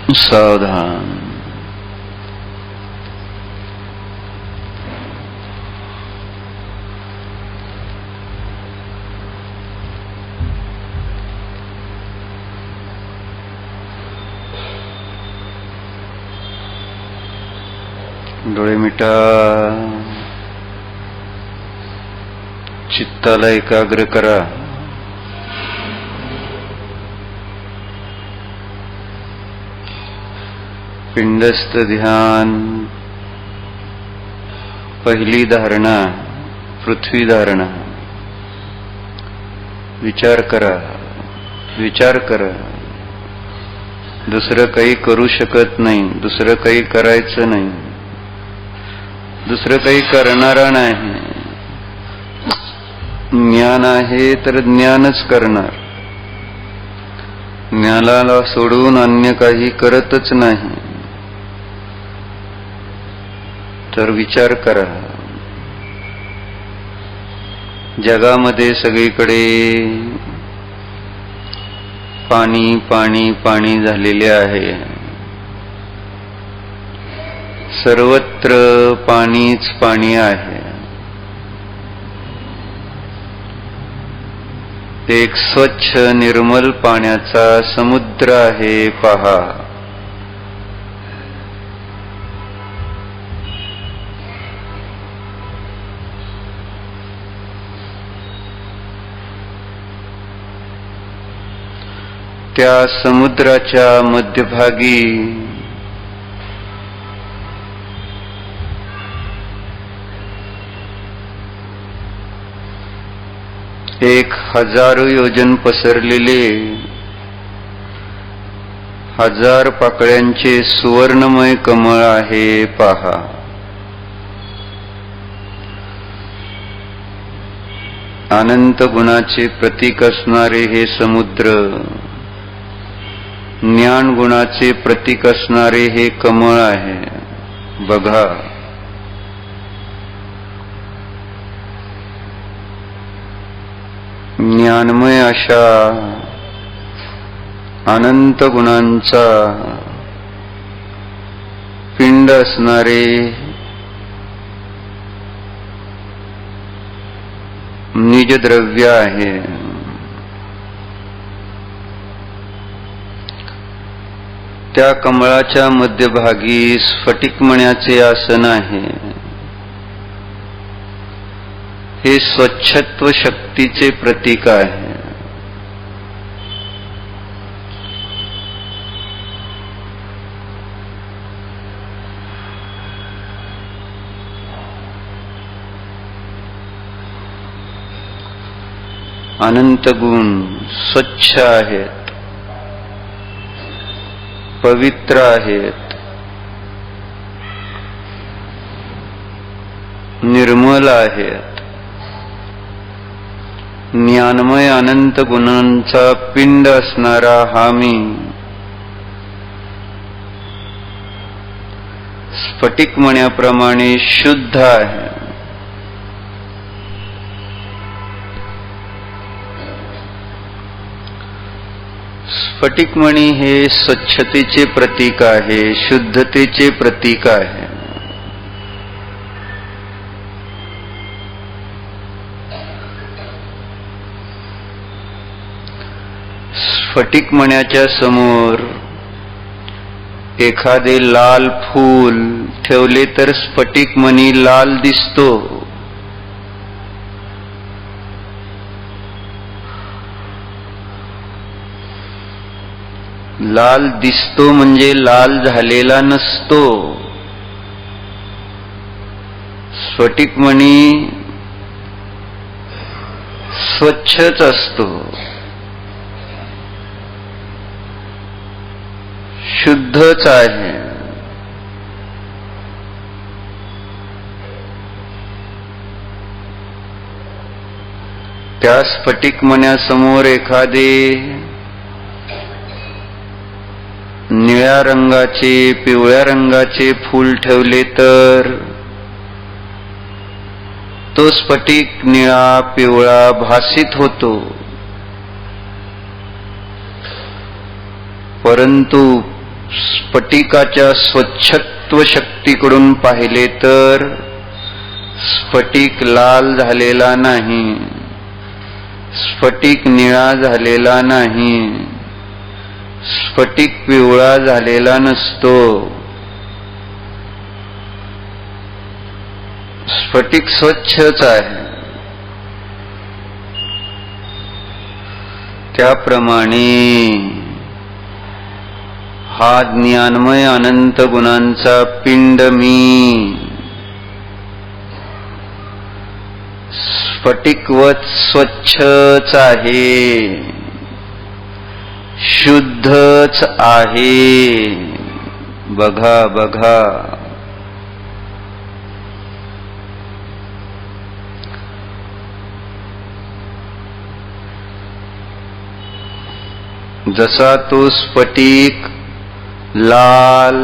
सावधान। डोळे मिटा, चित्ताला एकाग्र करा। पिंडस्थ ध्यान, पहिली धारणा पृथ्वी धारणा। विचार करा, विचार करा। दुसरं काही करू शकत नाही, दुसरं काही करायचं नाही, दुसरं काही करणारा नाही। ज्ञान आहे तर ज्ञानच करणार, ज्ञानाला सोडून अन्य काही करतच नाही। तर विचार करा, जगामध्ये सगळीकडे पाणी पाणी पाणी झालेले आहे। सर्वत्र पाणीच पाणी आहे। एक स्वच्छ निर्मल पाण्याचा समुद्र आहे पहा। त्या समुद्राच्या मध्यभागी एक 1000 योजन पसरलेले 1000 पाकळ्यांचे सुवर्णमय कमळ आहे पहा। अनंत गुणाचे प्रतीक असणारे हे समुद्र, ज्ञान गुणाचे प्रतीक असणारे हे कमळ आहे बघा। ज्ञानमय अशा अनंत गुणांचा पिंड असणारे निज द्रव्य आहे। त्या कमळाच्या मध्यभागी स्फटिकमण्याचे आसन आहे। हे स्वच्छत्व शक्तीचे प्रतीक आहे। अनंत गुण स्वच्छ आहेत, पवित्र आहेत, निर्मल आहेत। ज्ञानमय अनंत गुणांचा पिंड असणारा हा मी स्फटिकमण्याप्रमाणे शुद्ध आहे। स्फटिकमणी हे स्वच्छतेचे प्रतीक आहे, शुद्धतेचे प्रतीक आहे। स्फटिकमण्याच्या समोर एखादे लाल फूल ठेवले तर स्फटिकमणी लाल दिसतो। लाल दिसतो म्हणजे लाल झालेला नसतो। स्फटिकमणी स्वच्छच असतो, शुद्धच आहे। त्या स्फटिकमण्यासमोर एखादे निळ्या रंगाचे, पिवळ्या रंगाचे फूल ठेवले तर तो स्फटिक निळा पिवळा भासित होतो। परंतु स्फटिकाच्या स्वच्छत्व शक्तीकडून पाहिले तर स्फटिक लाल झालेला नाही, स्फटिक निळा झालेला नाही, स्फटिक पिवळा झालेला नसतो. स्फटिक स्वच्छच आहे. त्याप्रमाणे हा ज्ञानमय अनंत गुणांचा पिंड मी स्फटिकवत स्वच्छच आहे, शुद्धच आहे. बघा बघा. जसा तो स्फटिक लाल,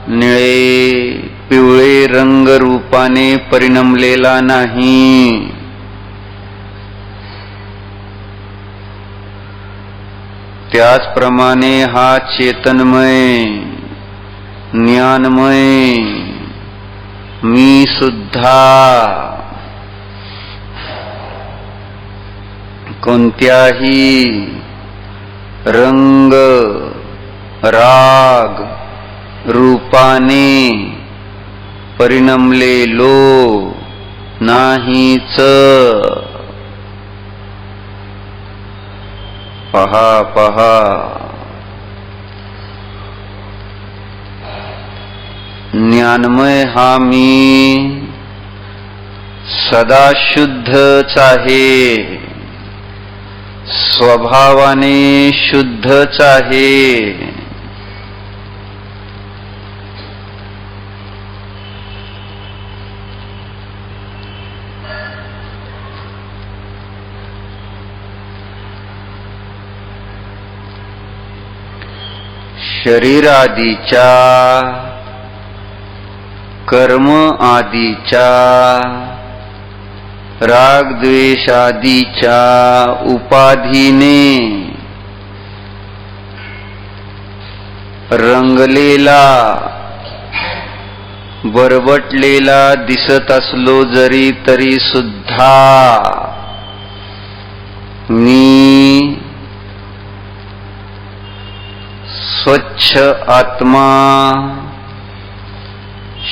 निळे, पिवळे रंग रूपाने परिणमलेला नाही, त्याचप्रमाणे हा चेतनमय ज्ञानमय मी सुद्धा कोणत्याही रंग राग रूपाने परिणमलेलो नाहीच. पहा पहा. ज्ञानमय हा मी सदा शुद्धच आहे, स्वभावाने शुद्धच आहे. शरीर आदीच्या, कर्म आदीच्या, राग द्वेष आदीच्या उपाधीने रंगलेला बरबटलेला दिसत असलो जरी तरी सुद्धा मी स्वच्छ आत्मा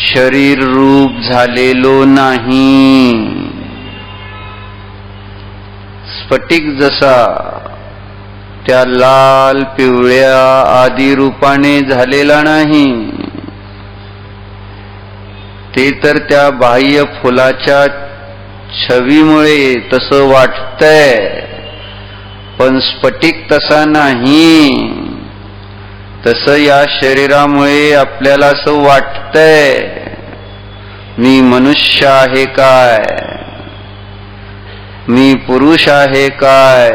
शरीर रूप झालेलो नाही. स्फटिक जसा त्या लाल पिवळ्या आदी रूपाने झालेला नाही, ते तर त्या बाह्य फुलाच्या छवीमुळे तसं वाटतंय, पण स्फटिक तसा नाही. तसं या शरीरामुळे आपल्याला असं वाटतंय मी मनुष्य आहे काय, मी पुरुष आहे काय.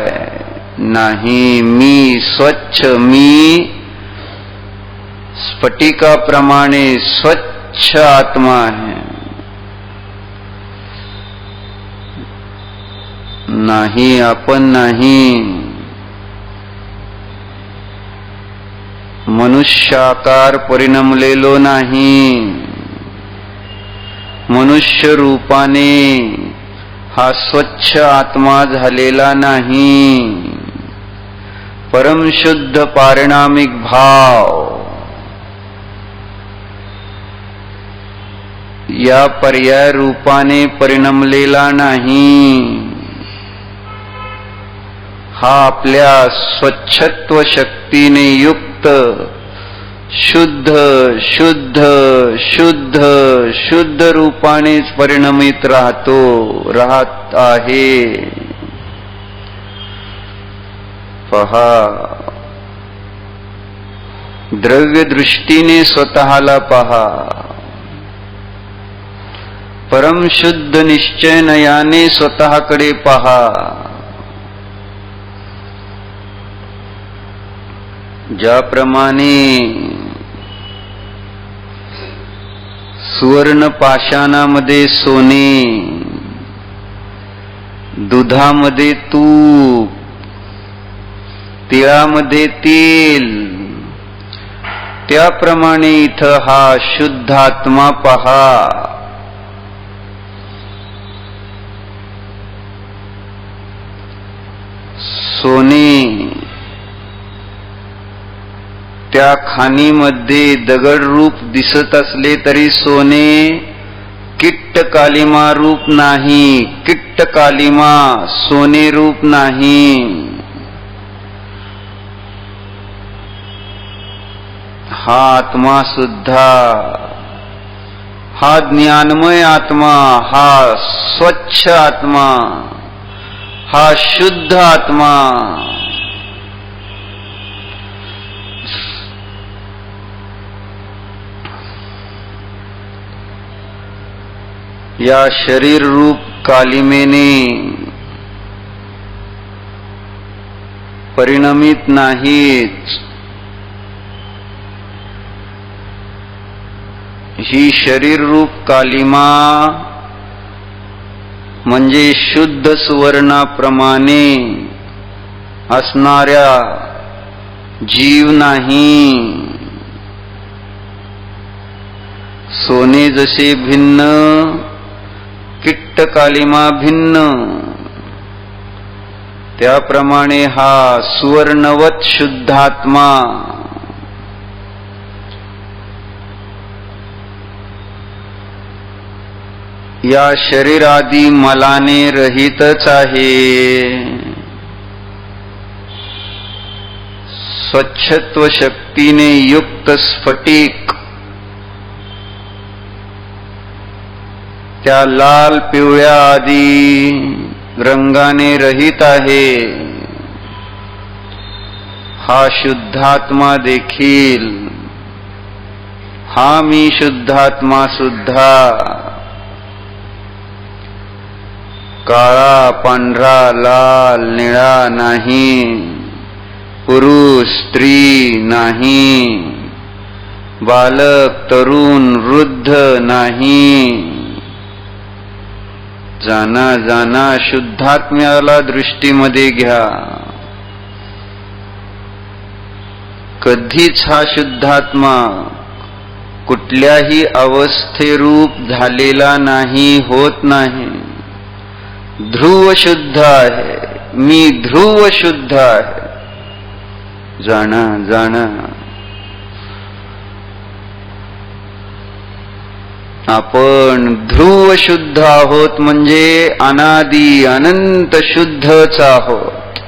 नाही, मी स्वच्छ, मी स्फटिकाप्रमाणे स्वच्छ आत्मा आहे. नाही, आपण नाही. मनुष्याकार परिणमलेलो नाही. मनुष्य रूपाने हा स्वच्छ आत्मा झालेला नाही. परमशुद्ध पारिणामिक भाव या पर्याय रूपाने परिणमलेला नाही. हा आपल्या स्वच्छत्व शक्तीने युक्त शुद्ध शुद्ध शुद्ध शुद्ध रूपानेच परिणमित राहत आहे. पहा, द्रव्य दृष्टीने स्वतःला पहा, परमशुद्ध निश्चय नयाने स्वतःकडे पहा. ज्याप्रमाणे सुवर्ण पाषाणामध्ये सोने, दुधामध्ये तूप, तिळामध्ये तेल, त्याप्रमाणे इथं हा शुद्धात्मा पहा. सोने त्या खाणीमध्ये दगड रूप दिसत असले तरी सोने किट्ट कालिमा रूप नाही. किट्ट कालिमा सोने रूप नाही. हा आत्मा सुद्धा, हा ज्ञानमय आत्मा, हा स्वच्छ आत्मा, हा शुद्ध आत्मा या शरीर रूप कालिमेने परिणमित नाहीच. ही शरीर रूप कालिमा म्हणजे शुद्ध सुवर्णाप्रमाणे असणाऱ्या जीव नाही. सोने जसे भिन्न, किट्ट कालिमा भिन्न, त्याप्रमाणे हा सुवर्णवत शुद्धात्मा या शरीरादी मलाने रहितच आहे. स्वच्छत्व शक्तीने युक्त स्फटिक त्या लाल पिवळ्या आदी रंगाने रहित आहे. हा शुद्धात्मा देखील, हा मी शुद्धात्मा सुद्धा काळा पांढरा लाल निळा नाही, पुरुष स्त्री नाही, बालक तरुण वृद्ध नाही. जाना जाना शुद्धात्म्याला दृष्टीमध्ये घ्या. कधीच हा शुद्धात्मा कुठल्याही अवस्थेरूप झालेला नाही, होत नाही. ध्रुव शुद्ध आहे, मी ध्रुव शुद्ध आहे. जाणा जाणा आपण ध्रुव शुद्ध आहोत म्हणजे अनादी अनंत शुद्धच आहोत.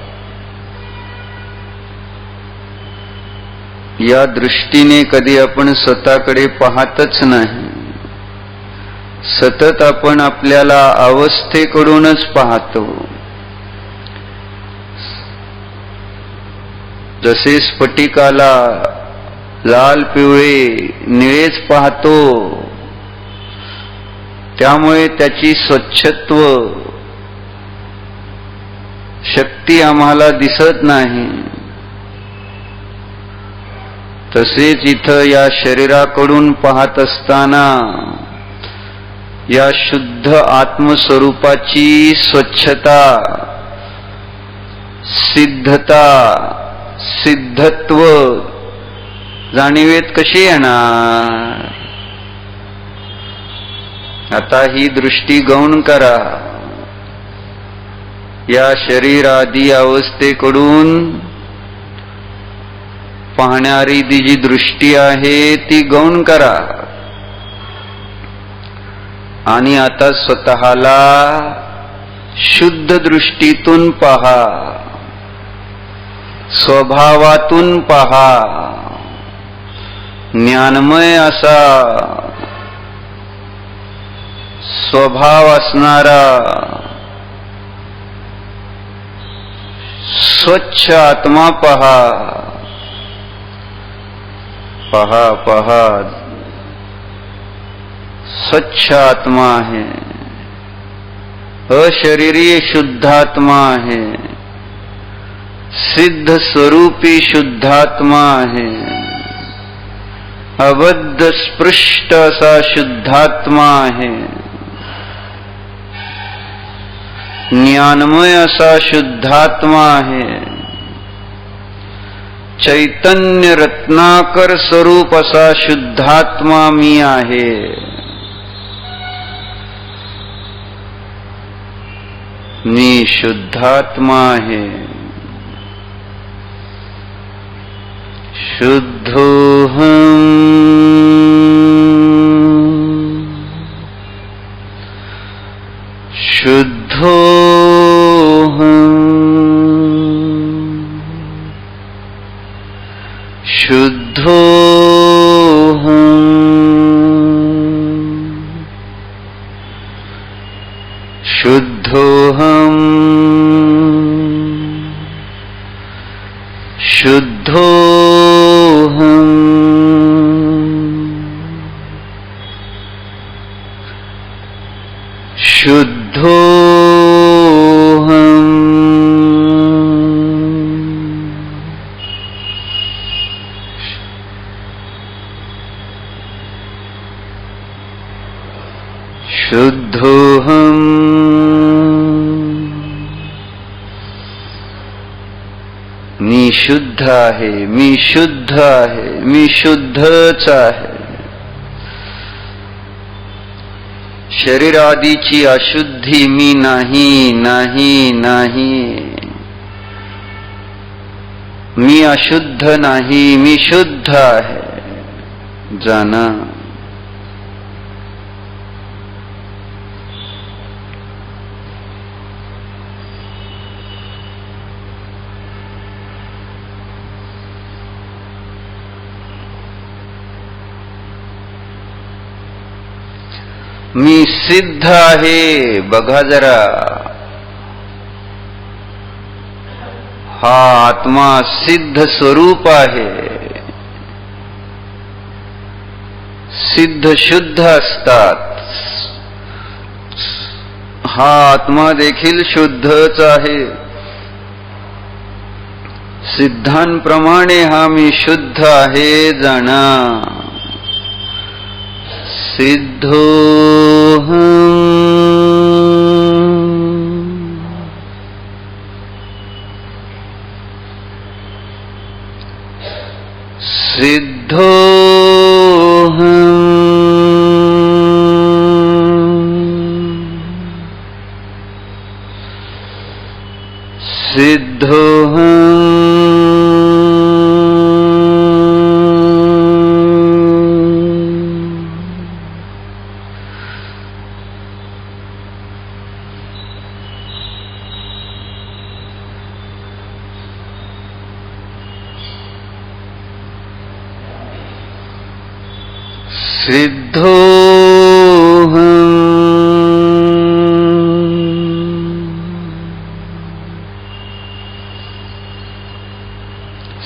या दृष्टीने कधी आपण स्वतःकडे पाहतच नाही. सतत आपण आपल्याला अवस्थेकडूनच पाहतो. जसे स्फटिकाला लाल पिवळे निळेच पाहतो, त्यामुळे त्याची स्वच्छत्व शक्ती आम्हाला दिसत नाही. तसेच इथं या शरीराकडून पाहत असताना या शुद्ध आत्मस्वरूपाची स्वच्छता, सिद्धता, सिद्धत्व जाणीवेत कशी येणार? आता ही दृष्टी गौण करा. या शरीरादी अवस्थेकडून पाहणारी ती जी दृष्टी आहे ती गौण करा. आणि आता स्वतःला शुद्ध दृष्टीतून पहा, स्वभावातून पहा. ज्ञानमय असा स्वभाव असणारा स्वच्छ आत्मा पहा. पहा पहा, स्वच्छ आत्मा आहे, अशरीरीय शुद्धात्मा आहे, सिद्ध स्वरूपी शुद्धात्मा आहे, अबद्ध स्पृष्ट असा शुद्धात्मा आहे, ज्ञानमय असा शुद्धात्मा आहे. चैतन्य रत्नाकर स्वरूप असा शुद्धात्मा मी आहे. मी शुद्धात्मा आहे. शुद्धोऽहम् शुद्धोऽहम् शुद्धोऽहम् शुद्धोऽहम् शुद्धोऽहम् शुद्धोऽहम् शुद्धोऽहम् मी शुद्ध आहे. मी शुद्ध आहे. मी शुद्धच आहे. शरीरादीची अशुद्धी मी नाही नाही नाही. मी अशुद्ध नाही. मी शुद्ध आहे. जाना. मी सिद्ध आहे. बघा जरा, हा आत्मा सिद्ध स्वरूप आहे. सिद्ध शुद्ध असतात. हा आत्मा देखील शुद्धच आहे. सिद्धांप्रमाणे हा मी शुद्ध आहे. जाणा. सिद्धोऽहम् सिद्धोऽहम्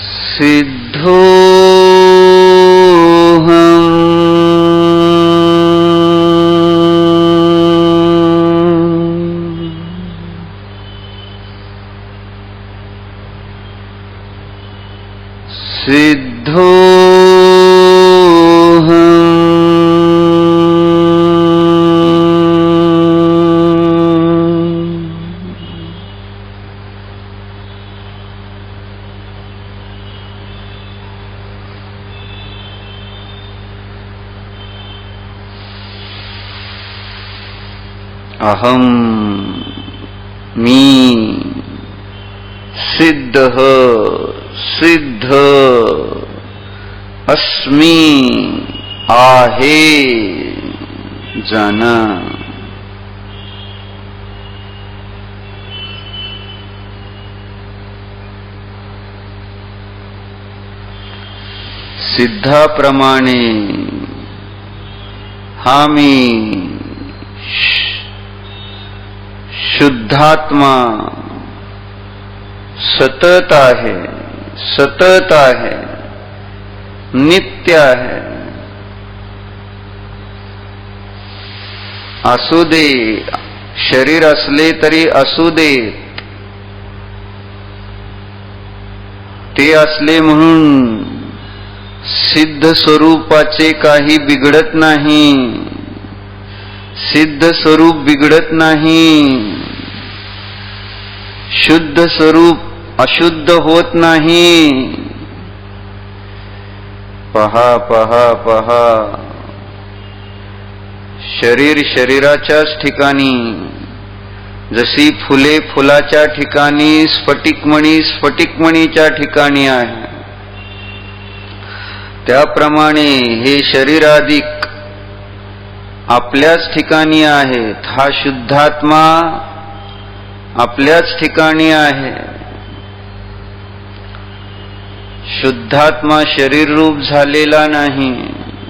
सिद्धोऽहम् अहम मी सिद्धः सिद्ध अस्मि आहे. जाना. सिद्धाप्रमाणे हा मी शुद्धात्मा सतत आहे. सतत आहे. नित्य आहे. असू दे. शरीर असले तरी असू दे. ते असले म्हणून सिद्ध स्वरूपाचे काही बिघडत नाही. सिद्ध स्वरूप बिघडत नाही. शुद्ध स्वरूप अशुद्ध होत नाही. पहा पहा पहा, शरीर शरीराच्याच ठिकाणी, जशी फुले फुलाच्या ठिकाणी, स्फटिकमणी स्फटिकमणीच्या ठिकाणी आहे, त्याप्रमाणे हे शरीराधिक आपल्याच ठिकाणी आहेत. हा शुद्धात्मा आपल्याच ठिकाणी आहे. शुद्धात्मा शरीर रूप झालेला नाही,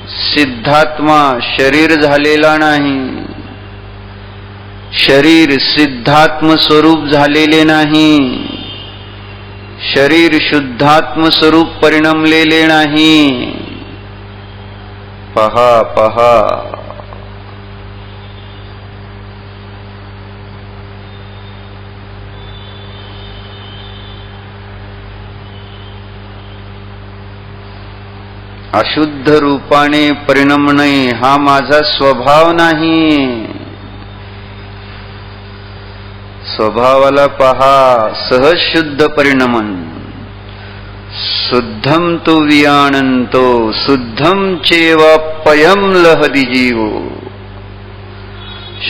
सिद्धात्मा शरीर झालेला नाही, शरीर सिद्धात्म स्वरूप झालेले नाही, शरीर शुद्धात्म स्वरूप परिणमलेले नाही. पहा पहा, अशुद्ध रूपाने परिणमणे हा माझा स्वभाव नाही. स्वभावाला पहा, सहज शुद्ध परिणमन. शुद्धम तु वियाणंतो शुद्धम चेवाप्ययम लहदी जीवो.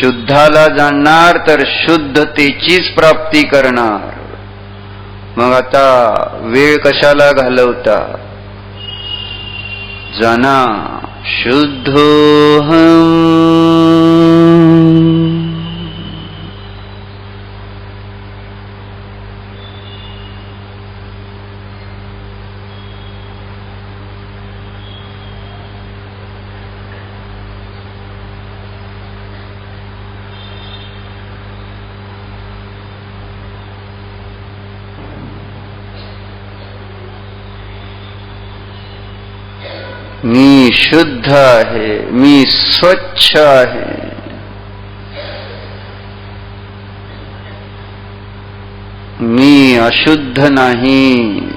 शुद्धाला जाणणार तर शुद्धतेचीच प्राप्ती करणार. मग आता वेळ कशाला घालवता? जाना शुद्धोहम. मी शुद्ध आहे, मी स्वच्छ आहे. मी अशुद्ध नाही,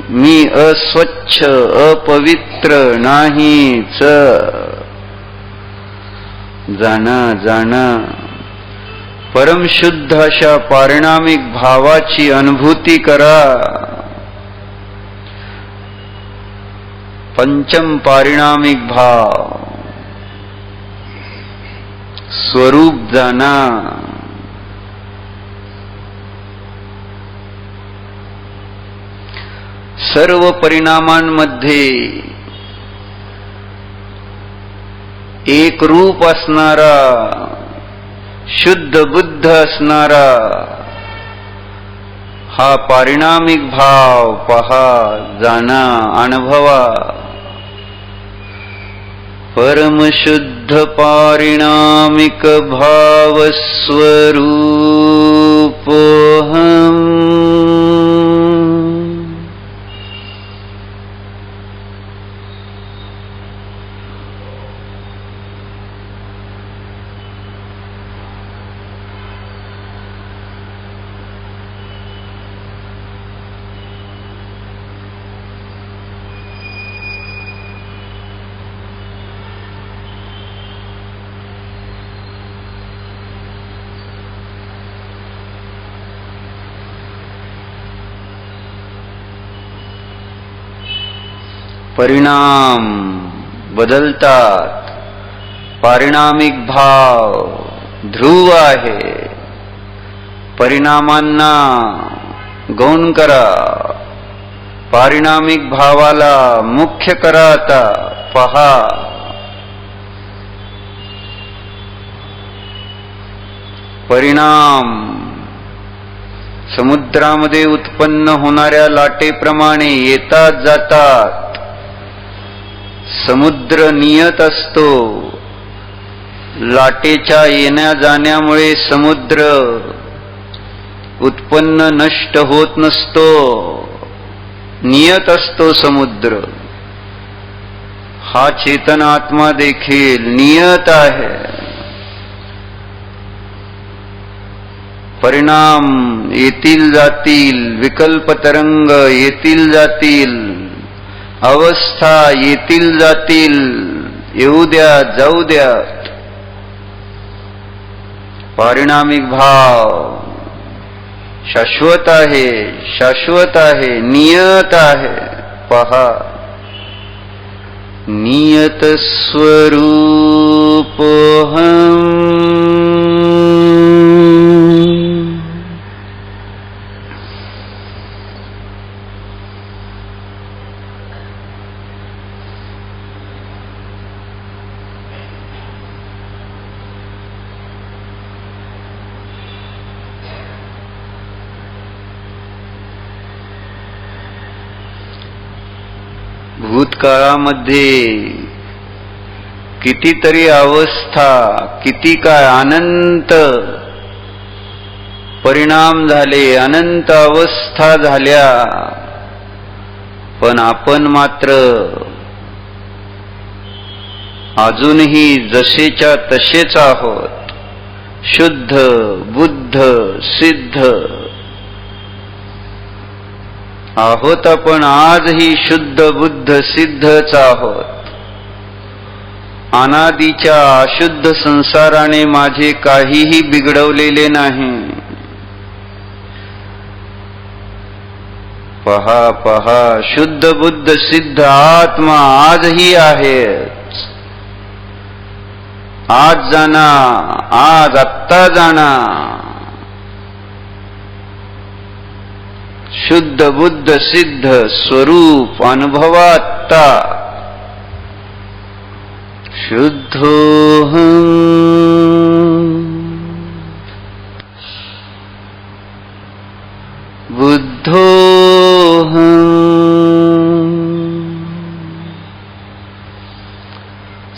मी अस्वच्छ अपवित्र नाहीच. जाणा जाणा, परमशुद्ध अशा पारिणामिक भावाची अनुभूती करा. पंचम पारिणामिक भाव स्वरूप जाना. सर्व परिणामांमध्ये एक रूप असणारा, शुद्ध बुद्ध असणारा हा पारिणामिक भाव पहा, जाना, अनुभवा. परमशुद्ध पारिणामिक भाव स्वरूपोऽहम्. परिणाम बदलतात. पारिणामिक भाव ध्रुव आहे. परिणामांना गौण करा, पारिणामिक भावाला मुख्य करा. आता पहा, परिणाम समुद्रामध्ये उत्पन्न होणाऱ्या लाटेप्रमाणे येतात जातात. समुद्र नियत असतो. लाटेच्या येण्या जाण्यामुळे समुद्र उत्पन्न नष्ट होत नसतो, नियत असतो समुद्र. हा चेतन आत्मा देखील नियत आहे. परिणाम येतील जातील, विकल्प तरंग येतील जातील, अवस्था येतील जातील, येऊ द्या जाऊ द्यात. पारिणामिक भाव शाश्वत आहे, शाश्वत आहे, नियत आहे. पहा, नियत स्वरूपोऽहम्। भूतकाळामध्ये कितीतरी अवस्था, किती काय अनंत परिणाम झाले, अनंत अवस्था झाल्या, पण आपण मात्र अजूनही जसेच्या तसेच आहोत, शुद्ध बुद्ध सिद्ध आहोत. आपण आजही शुद्ध बुद्ध सिद्धच आहोत. अनादीच्या अशुद्ध संसाराने माझे काहीही बिघडवलेले नाही. पहा पहा, शुद्ध बुद्ध सिद्ध आत्मा आजही आहेच. आज जाना, आज आत्ता जाना. शुद्ध बुद्ध सिद्ध स्वरूप अनुभवात्ता. शुद्धोऽहम् बुद्धोऽहम्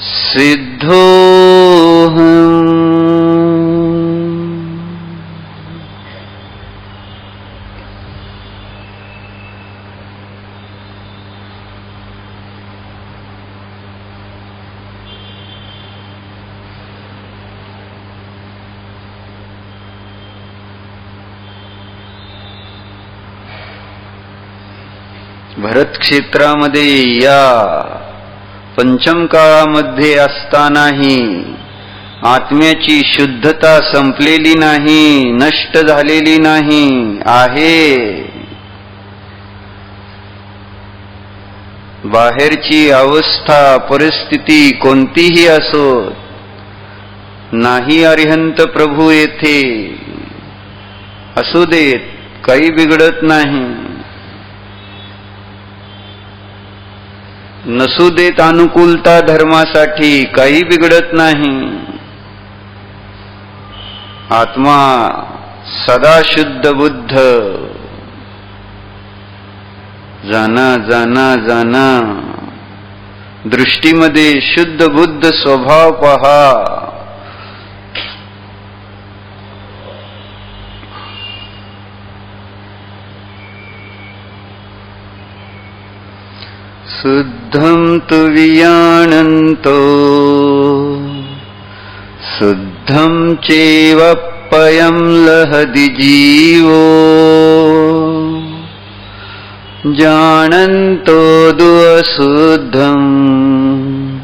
सिद्धोऽहम् भरत क्षेत्रामध्ये या पंचम काळामध्ये असतानाही आत्म्याची शुद्धता संपलेली नाही, नष्ट झालेली नाही आहे. बाहेरची अवस्था परिस्थिती कोणतीही असो, नाही अरिहंत प्रभू येथे असू देत, काही बिघडत नाही. नसू देत अनुकूलता धर्मासाठी, काही बिघडत नाही. आत्मा सदा शुद्ध बुद्ध. जाना जाना जाना. दृष्टीमध्ये शुद्ध बुद्ध स्वभाव पहा. शुद्धं तु वियाणन्तो शुद्धं चैव पयं लहति जीवो जानन्तो दु अशुद्धम्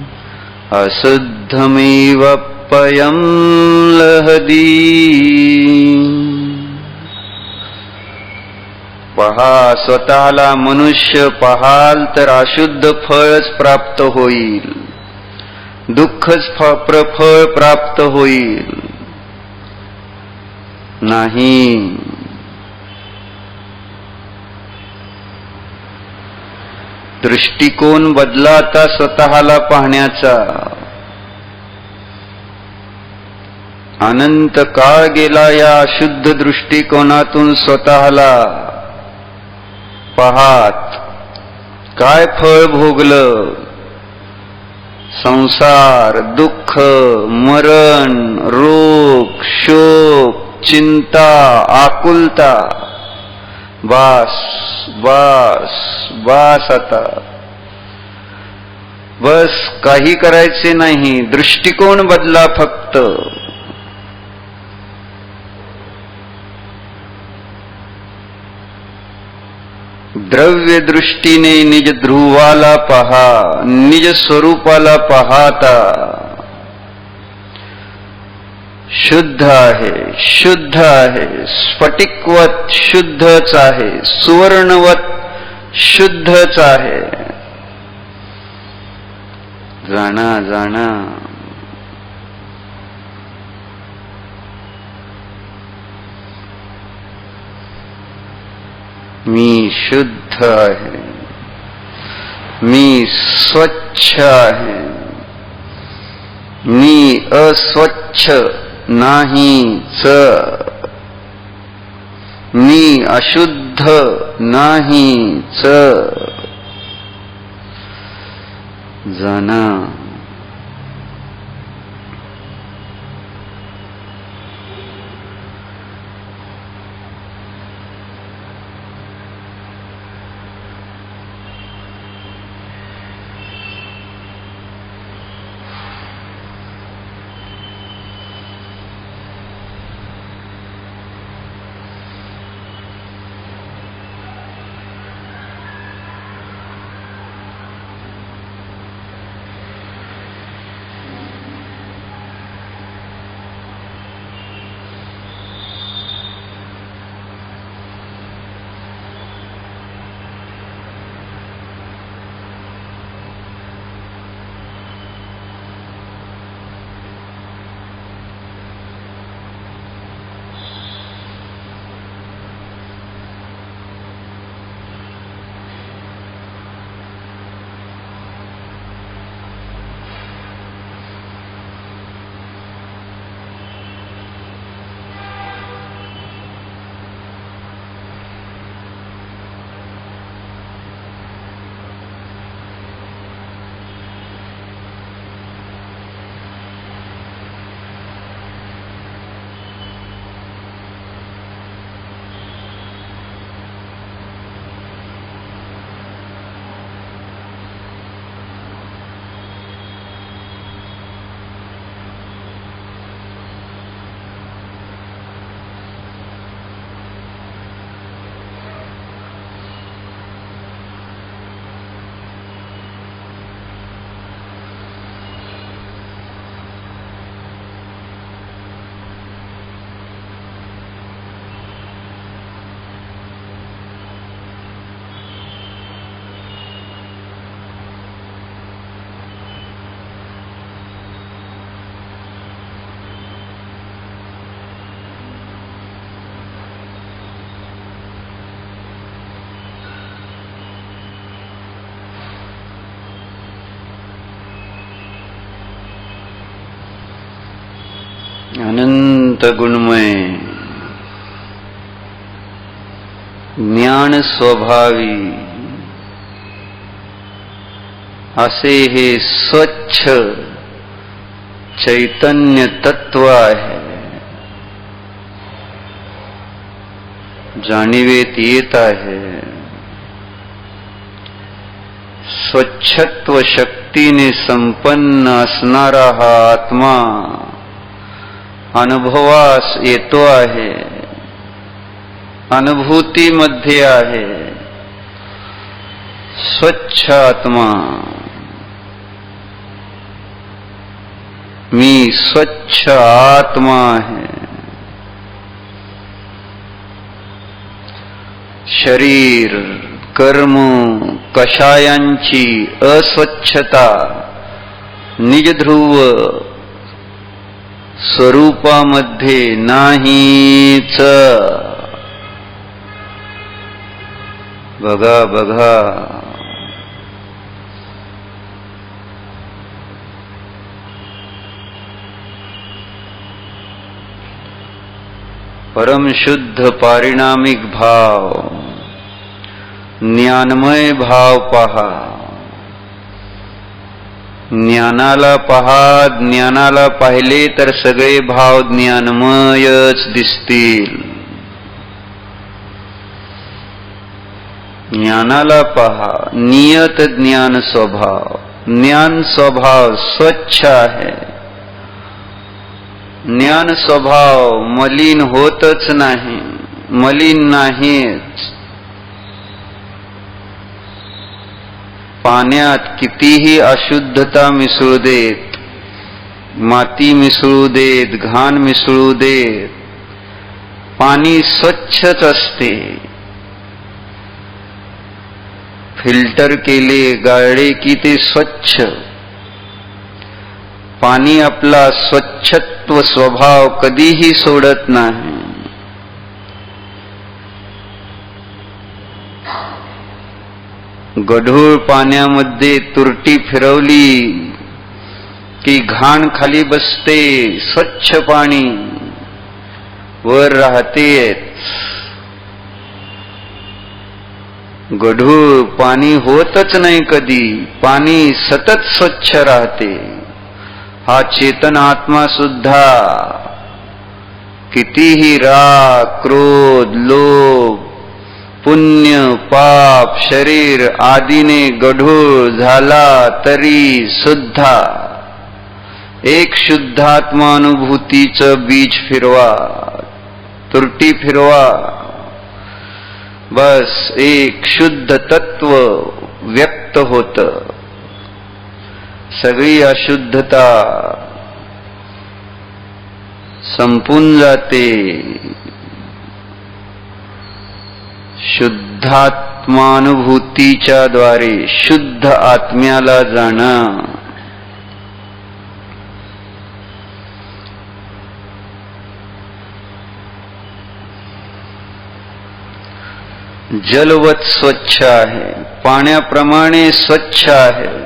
अशुद्धमेव पयं लहति. पहा, स्वतःला मनुष्य पाहाल तर अशुद्ध फळच प्राप्त होईल, दुःखच फळ प्राप्त होईल. नाही, दृष्टिकोन बदला आता स्वतःला पाहण्याचा. अनंत काळ गेला या अशुद्ध दृष्टिकोनातून स्वतःला पाहात. काय फळ भोगलं? संसार, दुःख, मरण, रोग, शोक, चिंता, आकुलता. बास बास बास. आता बस, काही करायचे नाही. दृष्टिकोन बदला फक्त. द्रव्य दृष्टीने निज ध्रुवाला पहा, निज स्वरूपाला पाहता. शुद्ध आहे, शुद्ध आहे, स्फटिकवत शुद्धच आहे, सुवर्णवत शुद्धच आहे. जाणा जाणा मी शुद्ध आहे, मी स्वच्छ आहे, मी अस्वच्छ नाहीच, मी अशुद्ध नाहीच. जाणा अनंत गुणमय ज्ञान स्वभावी असे हे स्वच्छ चैतन्य तत्व आहे. जाणीवेत येत आहे. स्वच्छत्व शक्तीने संपन्न असणारा हा आत्मा अनुभवास येतो आहे, अनुभूतीमध्ये आहे. स्वच्छ आत्मा, मी स्वच्छ आत्मा आहे. शरीर, कर्म, कषायांची अस्वच्छता निजध्रुव स्वरूपामध्ये नाहीच. बघा बघा, परमशुद्ध पारिणामिक भाव, ज्ञानमय भाव पहा. ज्ञानाला पहा. ज्ञानाला पाहिले तर सगळे भाव ज्ञानमयच दिसतील. ज्ञानाला पहा. नियत ज्ञान स्वभाव. ज्ञान स्वभाव स्वच्छ आहे. ज्ञान स्वभाव मलिन होतच नाही, मलिन नाहीच. पाण्यात कितीही अशुद्धता मिसळू देत, माती मिसळू देत, घाण मिसळू देत, पाणी स्वच्छच असते. फिल्टर केले, गाळले की ते स्वच्छ. पाणी आपला स्वच्छत्व स्वभाव कधीही सोडत नाही. गढूळ पाण्यामध्ये तुरटी फिरवली की घाण खाली बसते, स्वच्छ पाणी वर राहतेच. गढूळ पाणी होतच नाही कधी, पाणी सतत स्वच्छ राहते. हा चेतन आत्मा सुद्धा कितीही राग, क्रोध, लोभ, पुण्य, पाप, शरीर आदीने गढूळ झाला तरी सुद्धा एक शुद्धात्मानुभूतीचं बीज फिरवा, तुरटी फिरवा, बस एक शुद्ध तत्व व्यक्त होतं. सगळी अशुद्धता संपून जाते. शुद्धात्मानुभूतीच्या द्वारे शुद्ध आत्म्याला जाणं. जलवत स्वच्छ आहे, पाण्याप्रमाणे स्वच्छ आहे.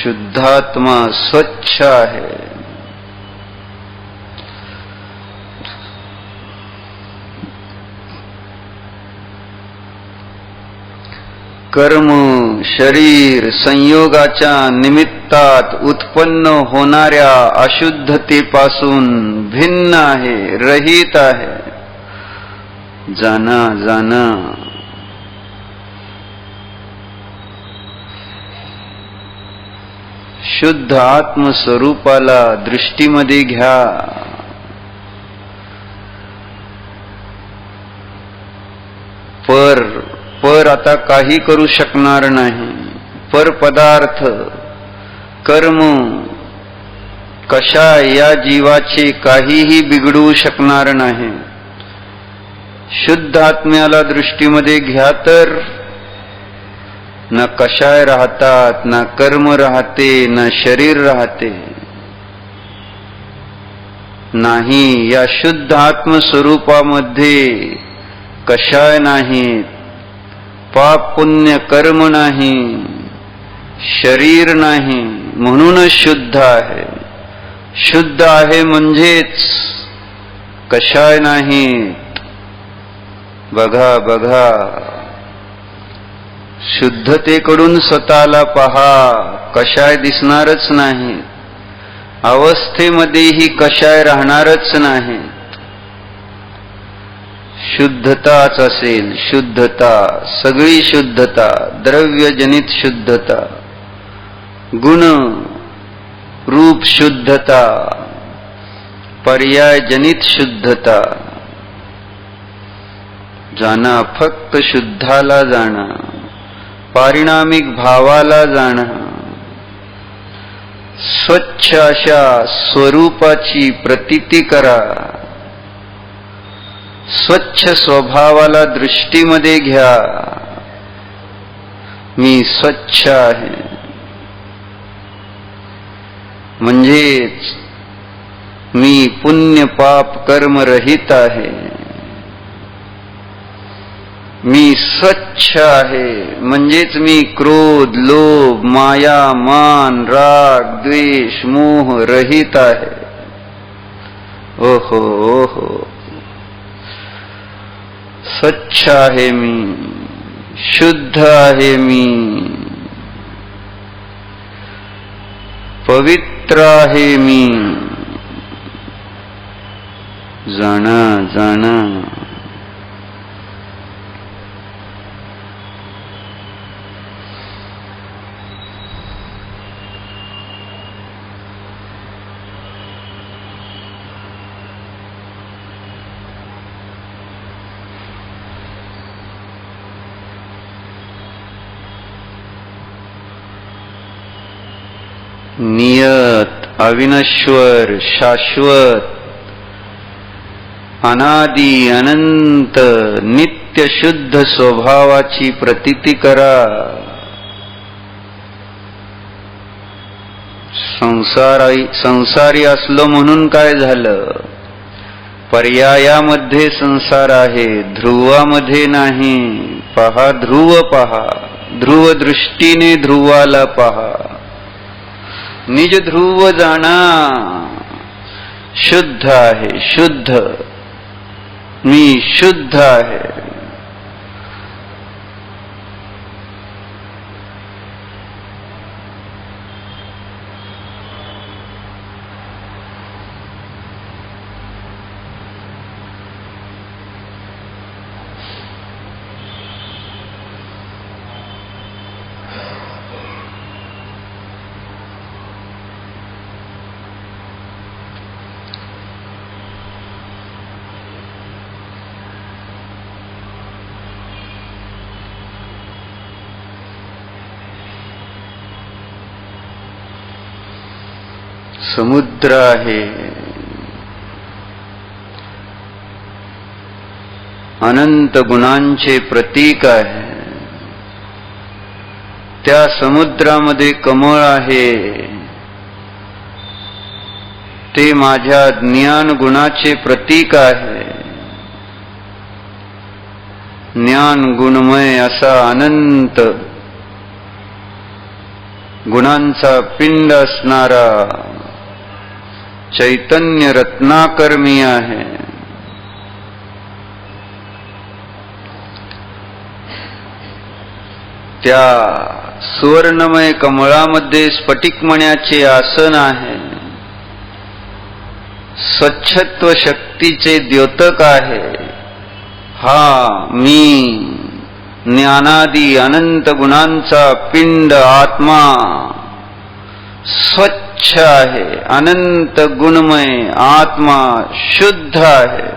शुद्धात्मा स्वच्छ आहे. कर्म, शरीर संयोगाच्या निमित्तात उत्पन्न होणाऱ्या अशुद्धतेपासून भिन्न आहे, रहित आहे. जाणा शुद्ध आत्मस्वरूपाला दृष्टीमध्ये घ्या. पर आता काही करू शकणार नाही. पर पदार्थ, कर्म, कशा या जीवाचे काहीही बिघडवू शकणार नाही. शुद्ध आत्म्याला दृष्टीमध्ये घ्या तर न कशाय राहतात, ना कर्म राहते, ना शरीर राहते. नाही, या शुद्ध आत्मस्वरूपामध्ये कशाय नाहीत, पाप पुण्य कर्म नाही, शरीर नाही, म्हणूनच शुद्ध आहे. शुद्ध आहे म्हणजेच कशाय नाहीत. बघा बघा, शुद्धतेकडून स्वतःला पहा, कशाय दिसणारच नाही. अवस्थेमध्येही कशाय राहणारच नाही. शुद्धताच असेल. शुद्धता, सगळी शुद्धता, द्रव्यजनित शुद्धता, गुण रूप शुद्धता, पर्यायजनित शुद्धता. जाणा, फक्त शुद्धाला जाणा, पारिणामिक भावाला जाणा. स्वच्छ अशा स्वरूपाची प्रतीती करा. स्वच्छ स्वभावाला दृष्टीमध्ये घ्या. मी स्वच्छ आहे म्हणजेच मी पुण्य पाप कर्म रहित आहे. मी स्वच्छ आहे म्हणजेच मी क्रोध, लोभ, माया, मान, राग, द्वेष, मोह रहित आहे. ओहो ओहो, स्वच्छ आहे मी, शुद्ध आहे मी, पवित्र आहे मी. जाणा जाणा. नियत, अविनश्वर, शाश्वत, अनादि अनंत नित्य शुद्ध स्वभावाची प्रतीती करा. संसारी असलो म्हणून काय झालं? पर्यायामध्ये संसार आहे, ध्रुवामध्ये नाही. पहा ध्रुव, पहा ध्रुव दृष्टीने ध्रुवाला पहा. निज ध्रुव जाणा. शुद्ध आहे, शुद्ध. मी शुद्ध आहे. समुद्र आहे, अनंत गुणांचे प्रतीक आहे. त्या समुद्रामध्ये कमळ आहे. ते माझ्या ज्ञान गुणाचे प्रतीक आहे. ज्ञान गुणमय असा अनंत गुणांचा पिंड असणारा चैतन्य रत्नाकर मी आहे. त्या सुवर्णमय कमळामध्ये स्फटिकमण्याचे आसन आहे. स्वच्छत्व शक्तीचे द्योतक आहे. हा मी ज्ञानादी अनंत गुणांचा पिंड आत्मा स्वच्छ आहे. अनंत गुणमय आत्मा शुद्ध आहे.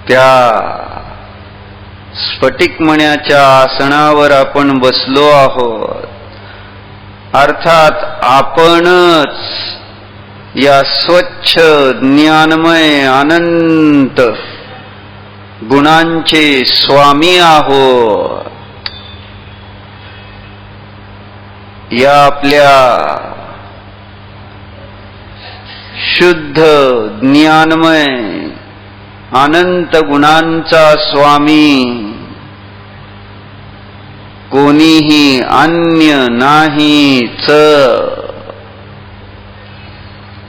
त्या स्फटिकमण्याच्या आसनावर आपण बसलो आहोत. अर्थात आपणच या स्वच्छ ज्ञानमय अनंत गुणांचे स्वामी आहोत. या आपल्या शुद्ध ज्ञानमय अनंत गुणांचा स्वामी कोणीही अन्य नाहीच.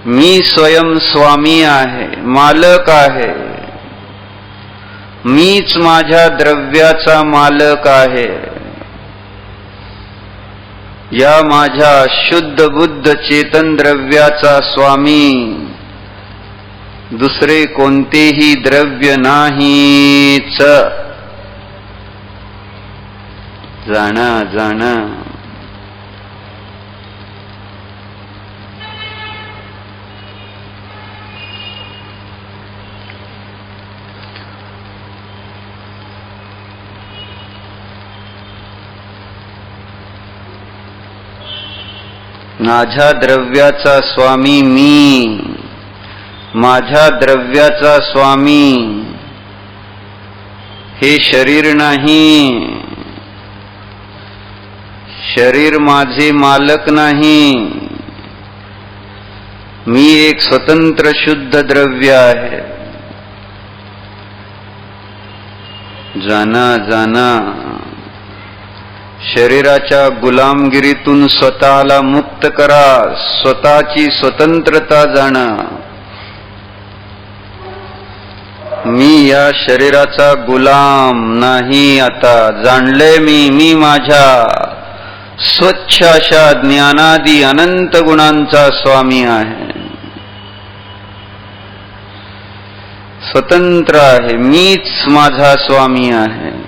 मी स्वयं स्वामी आहे, मालक आहे. मीच माझ्या द्रव्याचा मालक आहे. या माझ्या शुद्ध बुद्ध चेतन द्रव्याचा स्वामी दुसरे कोणतेही द्रव्य नाहीच. जाणा जाणा. माझ्या द्रव्याचा स्वामी मी. माझ्या द्रव्याचा स्वामी हे शरीर नाही. शरीर माझे मालक नाही. मी एक स्वतंत्र शुद्ध द्रव्य आहे. जाना जाना. शरीराच्या गुलामगिरीतून स्वतःला मुक्त करा. स्वतःची स्वतंत्रता जाणा. मी या शरीराचा गुलाम नाही. आता जाणले मी माझ्या स्वच्छ अशा ज्ञानादी अनंत गुणांचा स्वामी आहे. स्वतंत्र आहे. मीच माझा स्वामी आहे.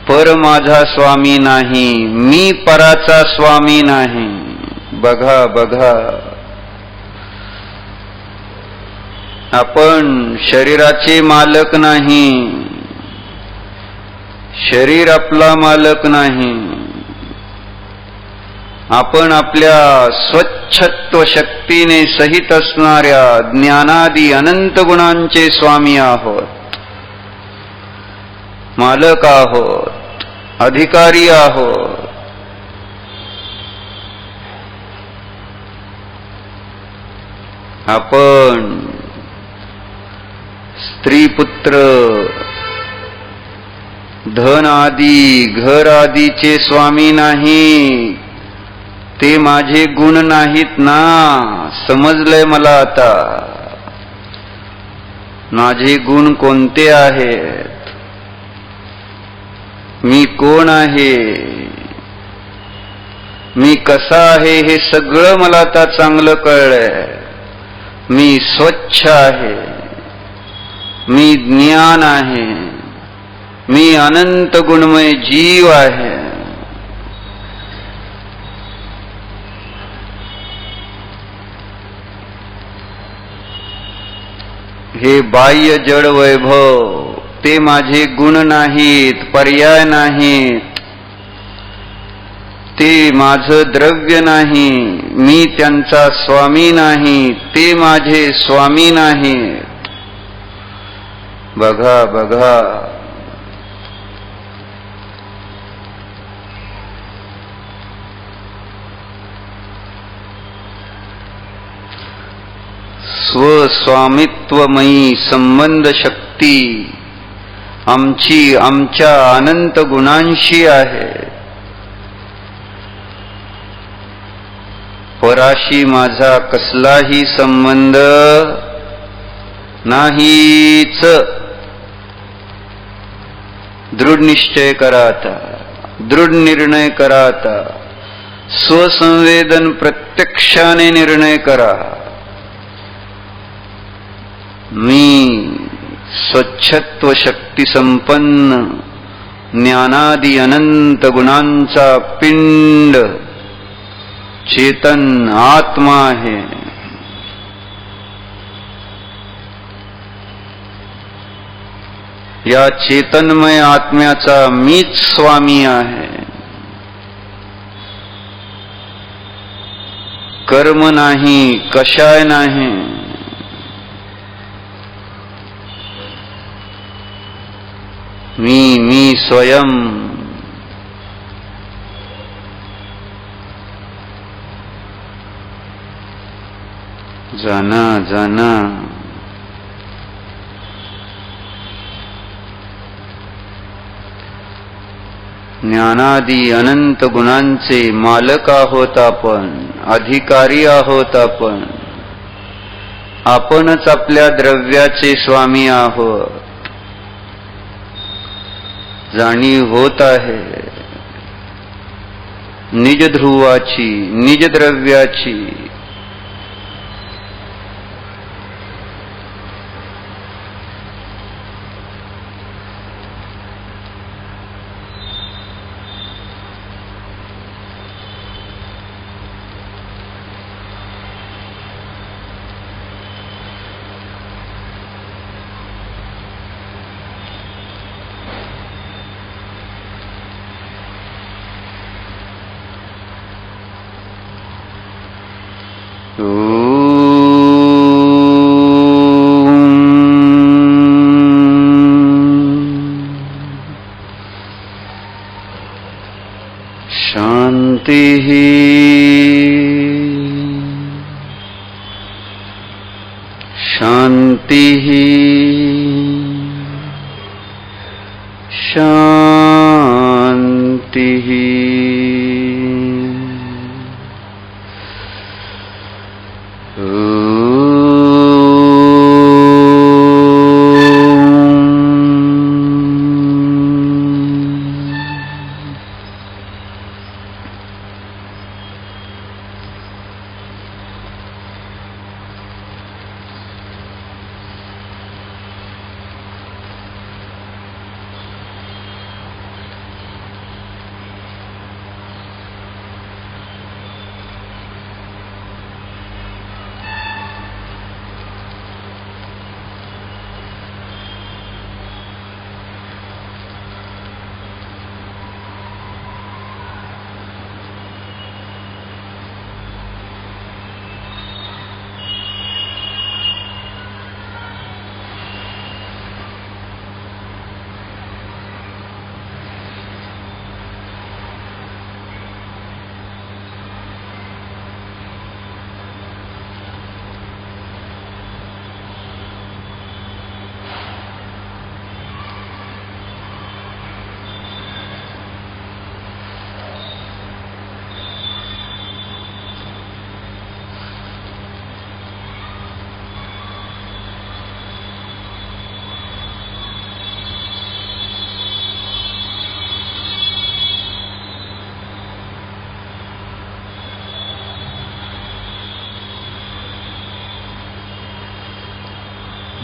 पर माझा स्वामी नाही. मी पराचा स्वामी नाही. बघा बघा. आपण शरीराचे मालक नाही. शरीर आपला मालक नाही. आपण आपल्या स्वच्छत्व शक्तीने सहित असणाऱ्या ज्ञानादी अनंत गुणांचे स्वामी आहोत, मालक आहोत, अधिकारी आहोत. आपण स्त्री पुत्र धन आदी घर आदीचे स्वामी नाही. ते माझे गुण नाहीत ना. समजलंय मला आता. माझे गुण कोणते आहेत, मी कोण आहे, मी कसा आहे, हे सगळं मला आता चांगलं कळलंय. मी स्वच्छ आहे, मी ज्ञान आहे, मी अनंत गुणमय जीव आहे. हे बाह्य जड वैभव ते माझे गुण नाहीत, पर्याय नाहीत. ते माझं द्रव्य नाही, मी त्यांचा स्वामी नाही, ते माझे स्वामी नाहीत. बघा बघा, स्वस्वामित्वमयी संबंध शक्ती आमची आमच्या अनंत गुणांशी आहे. पराशी माझा कसलाही संबंध नाहीच. दृढ निश्चय करा आता, दृढ निर्णय करा आता. स्वसंवेदन प्रत्यक्षाने निर्णय करा. मी स्वच्छत्व शक्ती संपन्न ज्ञानादी अनंत गुणांचा पिंड चेतन आत्मा आहे. या चेतनमय आत्म्याचा मीच स्वामी आहे. कर्म नाही, कषाय नाही. मी स्वयं. जाना जाना, ज्ञानादी अनंत गुणांचे मालक आहोत आपण, अधिकारी आहोत आपण. आपणच आपल्या द्रव्याचे स्वामी आहोत. जाणीव होत आहे निज ध्रुवाची, निज द्रव्याची. शांतिः शांतिः शांतिः.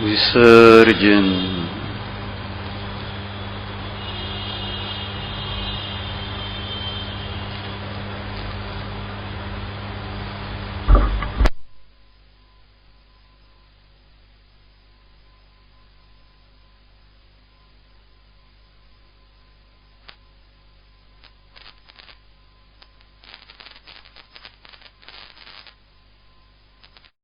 विसर्जन.